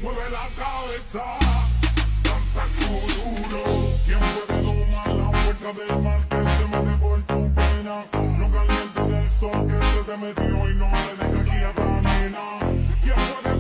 mueve la cabeza, danza duro. ¿Quién puede domar la fuerza del mar que se mete por tu pena? Lo caliente del sol que se te metió y no le deja aquí a caminar. ¿Quién puede